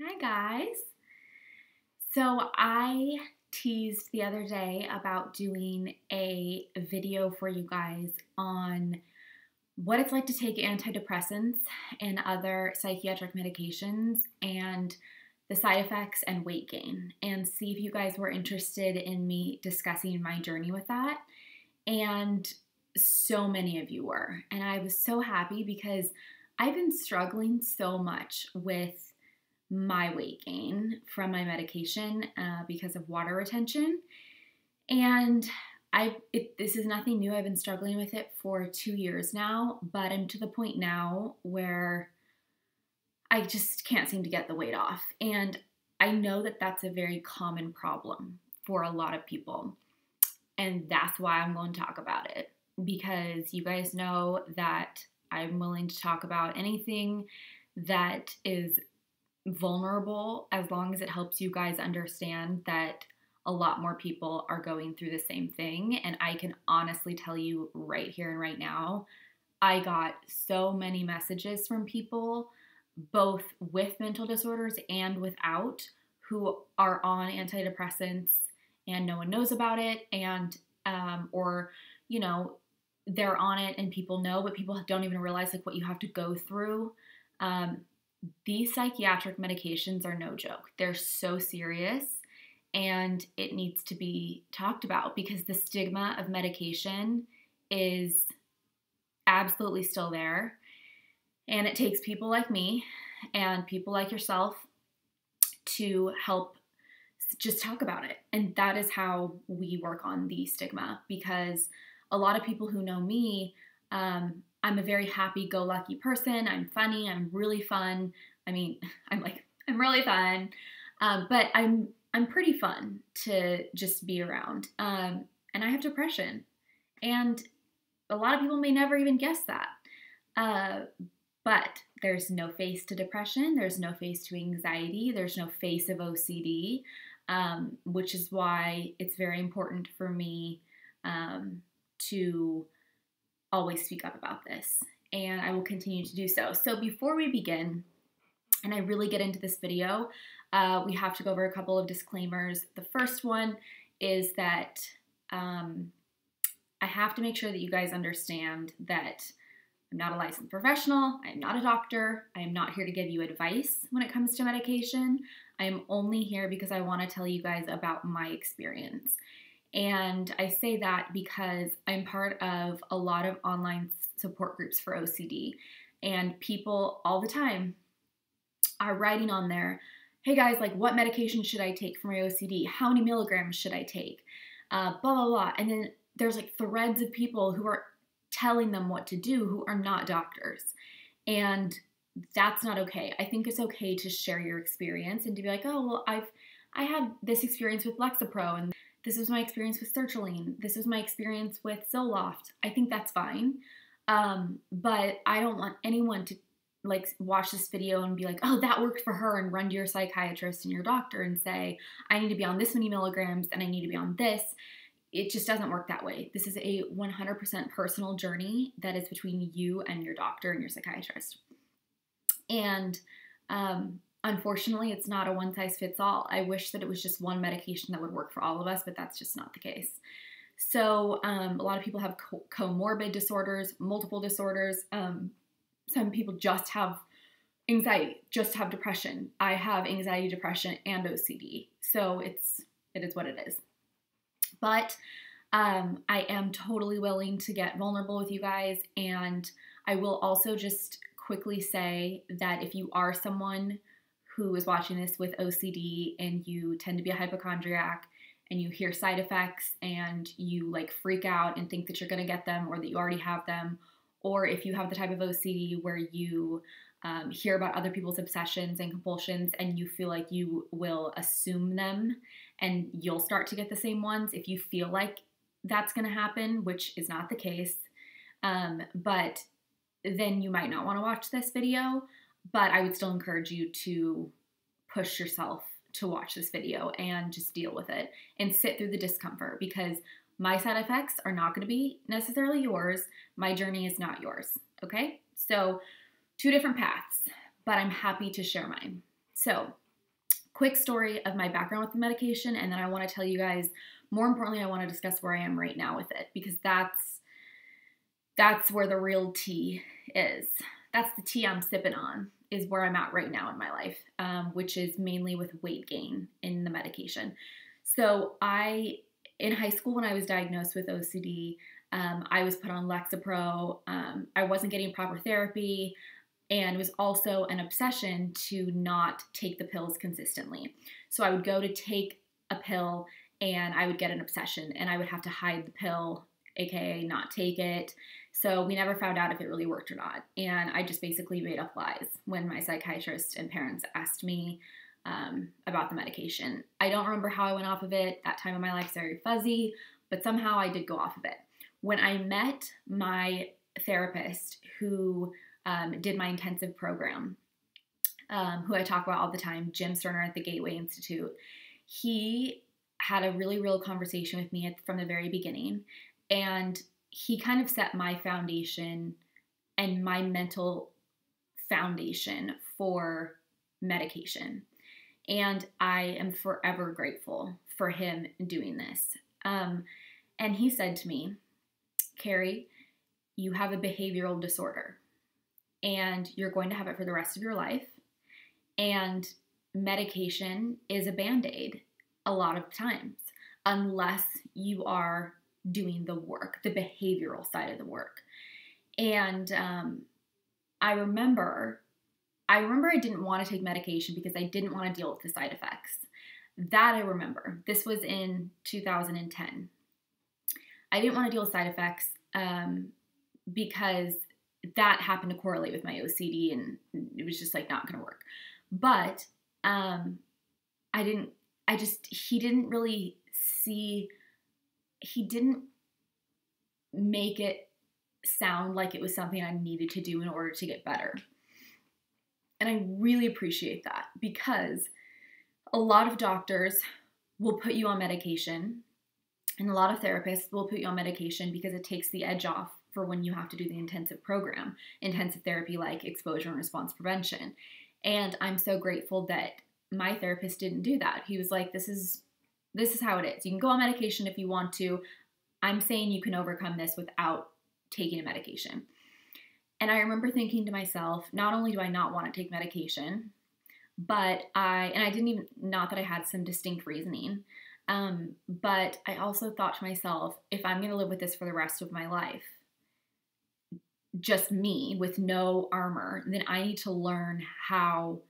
Hi guys. So I teased the other day about doing a video for you guys on what it's like to take antidepressants and other psychiatric medications and the side effects and weight gain, and see if you guys were interested in me discussing my journey with that. And so many of you were. And I was so happy because I've been struggling so much with my weight gain from my medication because of water retention. And this is nothing new. I've been struggling with it for 2 years now, but I'm to the point now where I just can't seem to get the weight off. And I know that that's a very common problem for a lot of people. And that's why I'm going to talk about it, because you guys know that I'm willing to talk about anything that is vulnerable as long as it helps you guys understand that a lot more people are going through the same thing. And I can honestly tell you right here and right now, I got so many messages from people, both with mental disorders and without, who are on antidepressants and no one knows about it, and or they're on it and people know, but people don't even realize like what you have to go through. These psychiatric medications are no joke. They're so serious, and it needs to be talked about because the stigma of medication is absolutely still there. And it takes people like me and people like yourself to help just talk about it. And that is how we work on the stigma, because a lot of people who know me, I'm a very happy-go-lucky person. I'm funny. I'm really fun. I mean, I'm really fun, but I'm pretty fun to just be around. And I have depression, and a lot of people may never even guess that. But there's no face to depression. There's no face to anxiety. There's no face of OCD, which is why it's very important for me to always speak up about this, and I will continue to do so. So before we begin, and I really get into this video, we have to go over a couple of disclaimers. The first one is that I have to make sure that you guys understand that I'm not a licensed professional. I am not a doctor. I am not here to give you advice when it comes to medication. I am only here because I want to tell you guys about my experience. And I say that because I'm part of a lot of online support groups for OCD, and people all the time are writing on there, hey guys, like, what medication should I take for my OCD? How many milligrams should I take? Blah, blah, blah. And then there's like threads of people who are telling them what to do who are not doctors. And that's not okay. I think it's okay to share your experience and to be like, oh, well, I had this experience with Lexapro, and this was my experience with sertraline. This was my experience with Zoloft. I think that's fine. But I don't want anyone to like watch this video and be like, oh, that worked for her, and run to your psychiatrist and your doctor and say, I need to be on this many milligrams and I need to be on this. It just doesn't work that way. This is a 100% personal journey that is between you and your doctor and your psychiatrist. And unfortunately, it's not a one-size-fits-all. I wish that it was just one medication that would work for all of us, but that's just not the case. So a lot of people have comorbid disorders, multiple disorders. Some people just have anxiety, just have depression. I have anxiety, depression, and OCD. So it is what it is. But I am totally willing to get vulnerable with you guys. And I will also just quickly say that if you are someone who is watching this with OCD and you tend to be a hypochondriac and you hear side effects and you like freak out and think that you're going to get them or that you already have them, or if you have the type of OCD where you hear about other people's obsessions and compulsions and you feel like you will assume them and you'll start to get the same ones, if you feel like that's going to happen, which is not the case, but then you might not want to watch this video. But I would still encourage you to push yourself to watch this video and just deal with it and sit through the discomfort, because my side effects are not going to be necessarily yours. My journey is not yours, okay? So 2 different paths, but I'm happy to share mine. So quick story of my background with the medication, and then I want to tell you guys, more importantly, I want to discuss where I am right now with it, because that's where the real tea is. That's the tea I'm sipping on, is where I'm at right now in my life, which is mainly with weight gain in the medication. So in high school, when I was diagnosed with OCD, I was put on Lexapro. I wasn't getting proper therapy, and it was also an obsession to not take the pills consistently. So I would go to take a pill and I would get an obsession and I would have to hide the pill, aka not take it. So we never found out if it really worked or not. And I just basically made up lies when my psychiatrist and parents asked me about the medication. I don't remember how I went off of it. That time in my life is very fuzzy, but somehow I did go off of it. When I met my therapist who did my intensive program, who I talk about all the time, Jim Sterner at the Gateway Institute, he had a really real conversation with me from the very beginning, and he kind of set my foundation and my mental foundation for medication. And I am forever grateful for him doing this. And he said to me, Kerry, you have a behavioral disorder and you're going to have it for the rest of your life. And medication is a Band-Aid a lot of times, unless you are doing the work, the behavioral side of the work. And I remember I didn't want to take medication because I didn't want to deal with the side effects. That I remember. This was in 2010. I didn't want to deal with side effects because that happened to correlate with my OCD, and it was just like not going to work. But he didn't really see, he didn't make it sound like it was something I needed to do in order to get better. And I really appreciate that, because a lot of doctors will put you on medication and a lot of therapists will put you on medication because it takes the edge off for when you have to do the intensive program, intensive therapy like exposure and response prevention. And I'm so grateful that my therapist didn't do that. He was like, this is how it is. You can go on medication if you want to. I'm saying you can overcome this without taking a medication. And I remember thinking to myself, not only do I not want to take medication, but I didn't even, not that I had some distinct reasoning, but I also thought to myself, if I'm going to live with this for the rest of my life, just me with no armor, then I need to learn how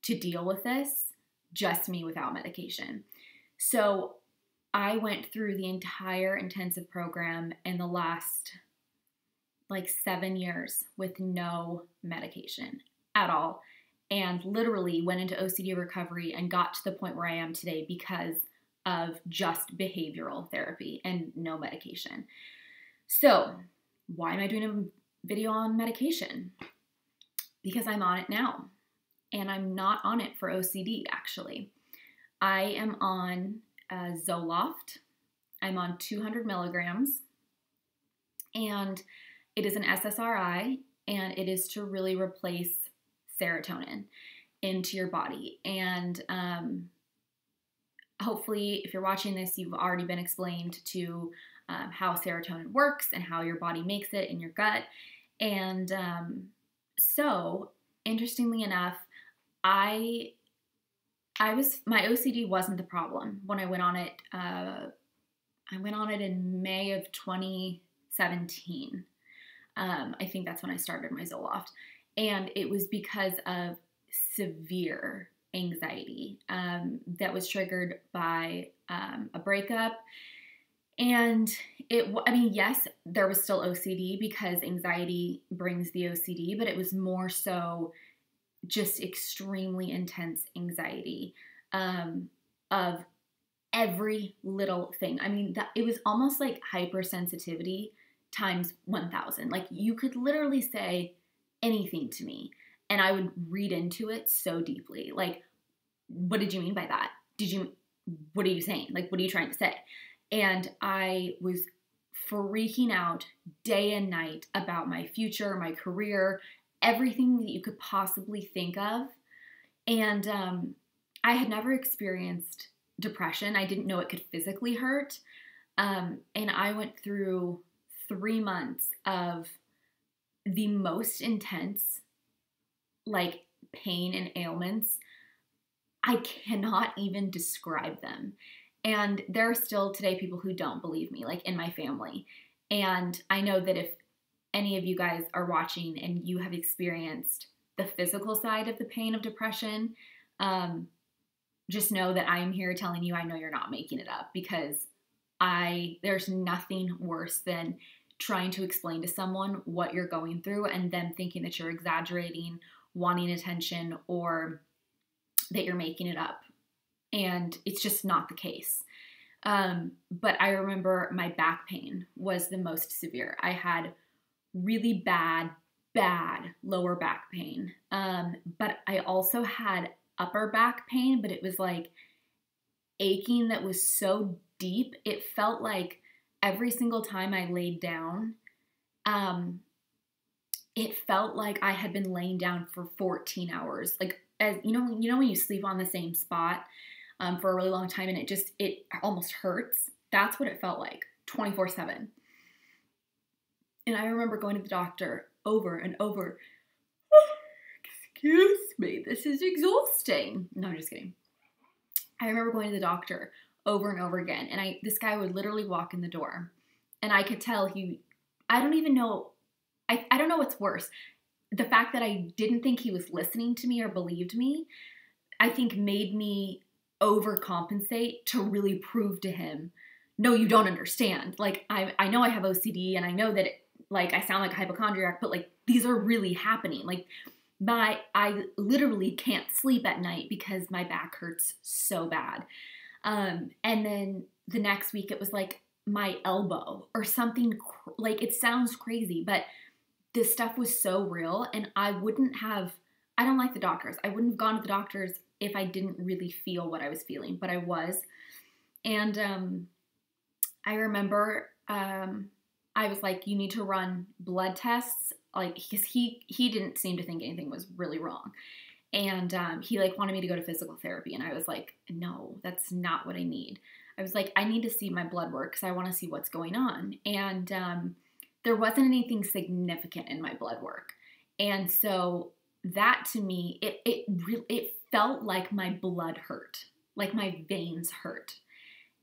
to deal with this, just me without medication. So I went through the entire intensive program in the last 7 years with no medication at all, and literally went into OCD recovery and got to the point where I am today because of just behavioral therapy and no medication. So why am I doing a video on medication? Because I'm on it now, and I'm not on it for OCD actually. I am on Zoloft. I'm on 200 milligrams, and it is an SSRI, and it is to really replace serotonin into your body. And hopefully, if you're watching this, you've already been explained to how serotonin works and how your body makes it in your gut. And so, interestingly enough, my OCD wasn't the problem when I went on it. I went on it in May of 2017. I think that's when I started my Zoloft. And it was because of severe anxiety that was triggered by a breakup. And yes, there was still OCD because anxiety brings the OCD, but it was more so just extremely intense anxiety of every little thing. It was almost like hypersensitivity times 1,000. You could literally say anything to me and I would read into it so deeply. What did you mean by that? What are you saying? What are you trying to say? And I was freaking out day and night about my future, my career, everything that you could possibly think of. And I had never experienced depression. I didn't know it could physically hurt. And I went through 3 months of the most intense, like, pain and ailments. I cannot even describe them. And there are still today people who don't believe me, like in my family. And I know that if any of you guys are watching and you have experienced the physical side of the pain of depression, just know that I am here telling you I know you're not making it up, because there's nothing worse than trying to explain to someone what you're going through and them thinking that you're exaggerating, wanting attention, or that you're making it up. And it's just not the case. But I remember my back pain was the most severe. I had really bad lower back pain. But I also had upper back pain, but it was like aching that was so deep. It felt like every single time I laid down, it felt like I had been laying down for 14 hours. Like, as you know when you sleep on the same spot for a really long time and it almost hurts. That's what it felt like 24/7. And I remember going to the doctor over and over. Excuse me, this is exhausting. No, I'm just kidding. I remember going to the doctor over and over again, and this guy would literally walk in the door, and I could tell I don't even know, I don't know what's worse. The fact that I didn't think he was listening to me or believed me, I think made me overcompensate to really prove to him, no, you don't understand. Like, I know I have OCD, and I know that I sound like a hypochondriac, but like, these are really happening. Like, I literally can't sleep at night because my back hurts so bad. And then the next week it was like my elbow or something, like, it sounds crazy, but this stuff was so real. And I don't like the doctors. I wouldn't have gone to the doctors if I didn't really feel what I was feeling, but I was. And I remember I was like, you need to run blood tests, like, because he didn't seem to think anything was really wrong. And he wanted me to go to physical therapy. And I was like, no, that's not what I need. I was like, I need to see my blood work because I want to see what's going on. And there wasn't anything significant in my blood work. And so that, to me, it felt like my blood hurt, like my veins hurt.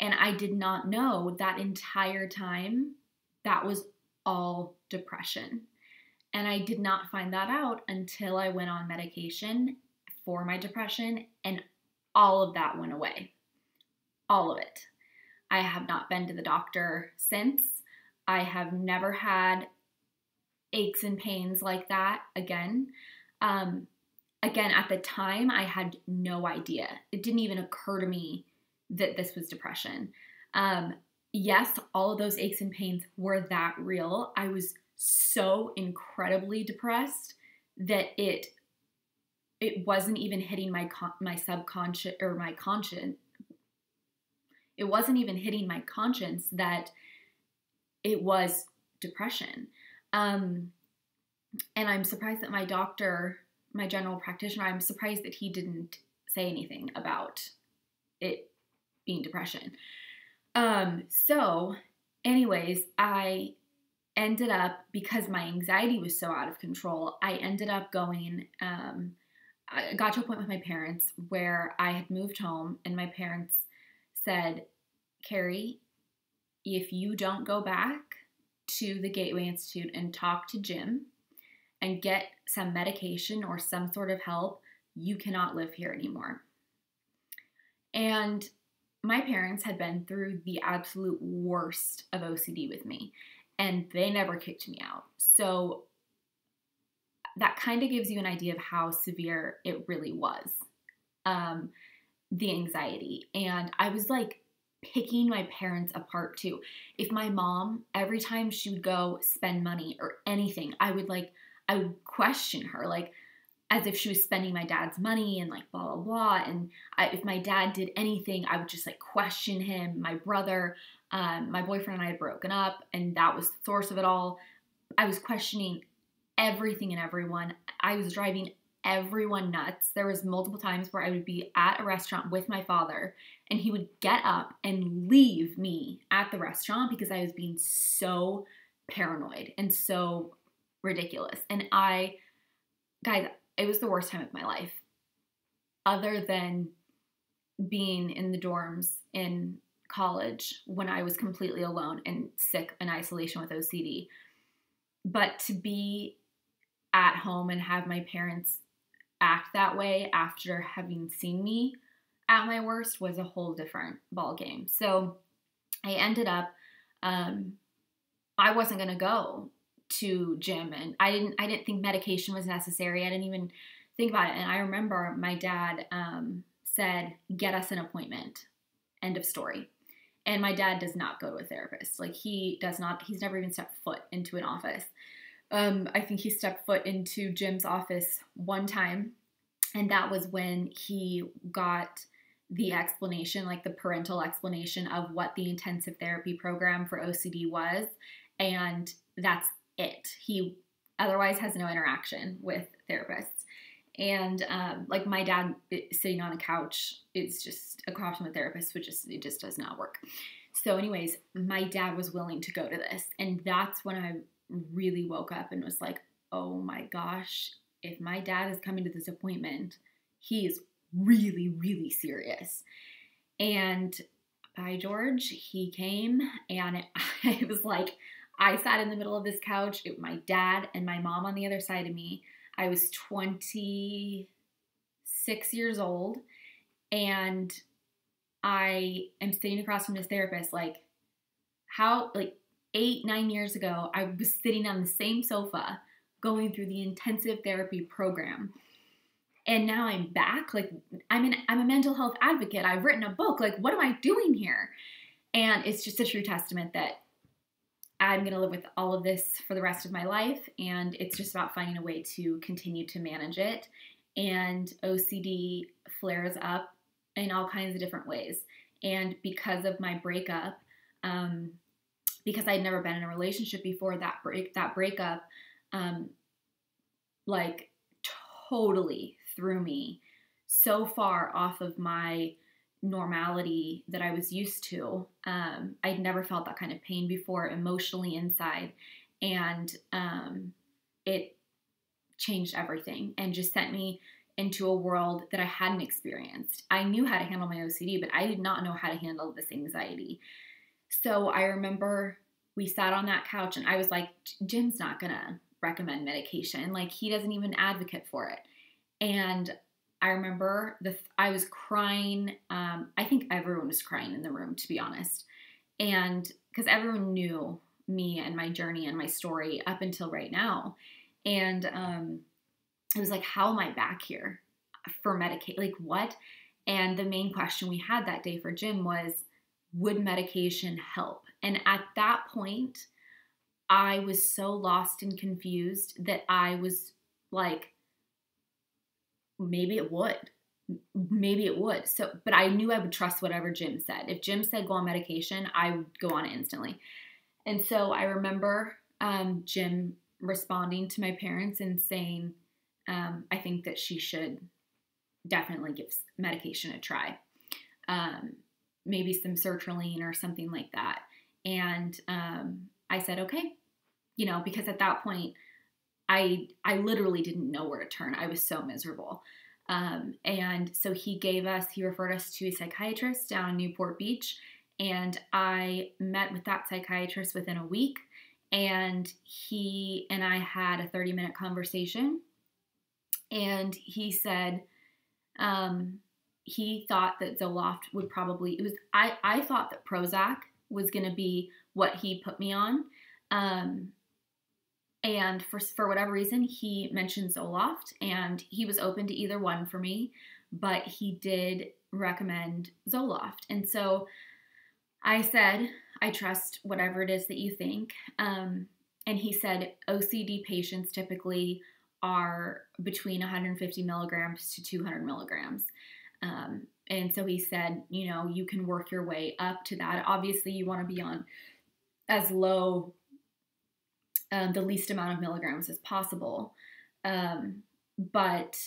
And I did not know that entire time that was all depression. And I did not find that out until I went on medication for my depression, and all of that went away. All of it. I have not been to the doctor since. I have never had aches and pains like that again. Again, at the time, I had no idea. It didn't even occur to me that this was depression. Yes, all of those aches and pains were that real. I was so incredibly depressed that it wasn't even hitting my subconscious or my conscience. It wasn't even hitting my conscience that it was depression. And I'm surprised that my doctor, my general practitioner, I'm surprised that he didn't say anything about it being depression. So anyways, I ended up, because my anxiety was so out of control, I ended up going, I got to a point with my parents where I had moved home, and my parents said, Kerry, if you don't go back to the Gateway Institute and talk to Jim and get some medication or some sort of help, you cannot live here anymore. And my parents had been through the absolute worst of OCD with me, and they never kicked me out. So that kind of gives you an idea of how severe it really was, the anxiety. And I was like picking my parents apart too. If my mom, every time she would go spend money or anything, I would question her, like, as if she was spending my dad's money and like blah, blah, blah. And if my dad did anything, I would just like question him. My brother, my boyfriend and I had broken up, and that was the source of it all. I was questioning everything and everyone. I was driving everyone nuts. There was multiple times where I would be at a restaurant with my father and he would get up and leave me at the restaurant because I was being so paranoid and so ridiculous. And guys, it was the worst time of my life, other than being in the dorms in college when I was completely alone and sick in isolation with OCD. But to be at home and have my parents act that way after having seen me at my worst was a whole different ball game. So I ended up, I wasn't going to go to gym, and I didn't think medication was necessary. I didn't even think about it. And I remember my dad said, get us an appointment, end of story. And my dad does not go to a therapist. Like, he's never even stepped foot into an office. I think he stepped foot into Jim's office one time, and that was when he got the explanation, like the parental explanation of what the intensive therapy program for OCD was, and that's it. He otherwise has no interaction with therapists. And like, my dad sitting on a couch is just across from a therapist, it just does not work. So anyways, my dad was willing to go to this, and that's when I really woke up and was like, oh my gosh, if my dad is coming to this appointment, he is really, really serious. And by George, he came, and it was like, I sat in the middle of this couch, my dad and my mom on the other side of me. I was 26 years old, and I am sitting across from this therapist. Like, 8-9 years ago, I was sitting on the same sofa going through the intensive therapy program. And now I'm back. Like, I'm a mental health advocate. I've written a book. Like, what am I doing here? And it's just a true testament that I'm going to live with all of this for the rest of my life. And it's just about finding a way to continue to manage it. And OCD flares up in all kinds of different ways. And because of my breakup, because I'd never been in a relationship before, that breakup, like, totally threw me so far off of my normality that I was used to. I'd never felt that kind of pain before emotionally inside, and it changed everything and just sent me into a world that I hadn't experienced. I knew how to handle my OCD, but I did not know how to handle this anxiety. So I remember we sat on that couch, and I was like, Jim's not gonna recommend medication. Like, he doesn't even advocate for it. And I remember I was crying. I think everyone was crying in the room, to be honest. And because everyone knew me and my journey and my story up until right now. And it was like, how am I back here for medication? Like, what? And the main question we had that day for Jim was, would medication help? And at that point, I was so lost and confused that I was like, maybe it would. So, but I knew I would trust whatever Jim said. If Jim said go on medication, I would go on it instantly. And so I remember Jim responding to my parents and saying, I think that she should definitely give medication a try. Maybe some sertraline or something like that. And I said, okay, because at that point, I literally didn't know where to turn. I was so miserable. And so he referred us to a psychiatrist down in Newport Beach. And I met with that psychiatrist within a week. And he and I had a 30-minute conversation. And he said, he thought that Zoloft would probably, I thought that Prozac was going to be what he put me on. And for whatever reason, he mentioned Zoloft, and he was open to either one for me, but he did recommend Zoloft. And so I said, I trust whatever it is that you think. And he said OCD patients typically are between 150 milligrams to 200 milligrams. And so he said, you can work your way up to that. Obviously, you want to be on as low, the least amount of milligrams as possible. but,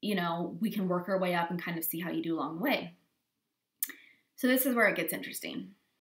you know, we can work our way up and kind of see how you do along the way. So this is where it gets interesting.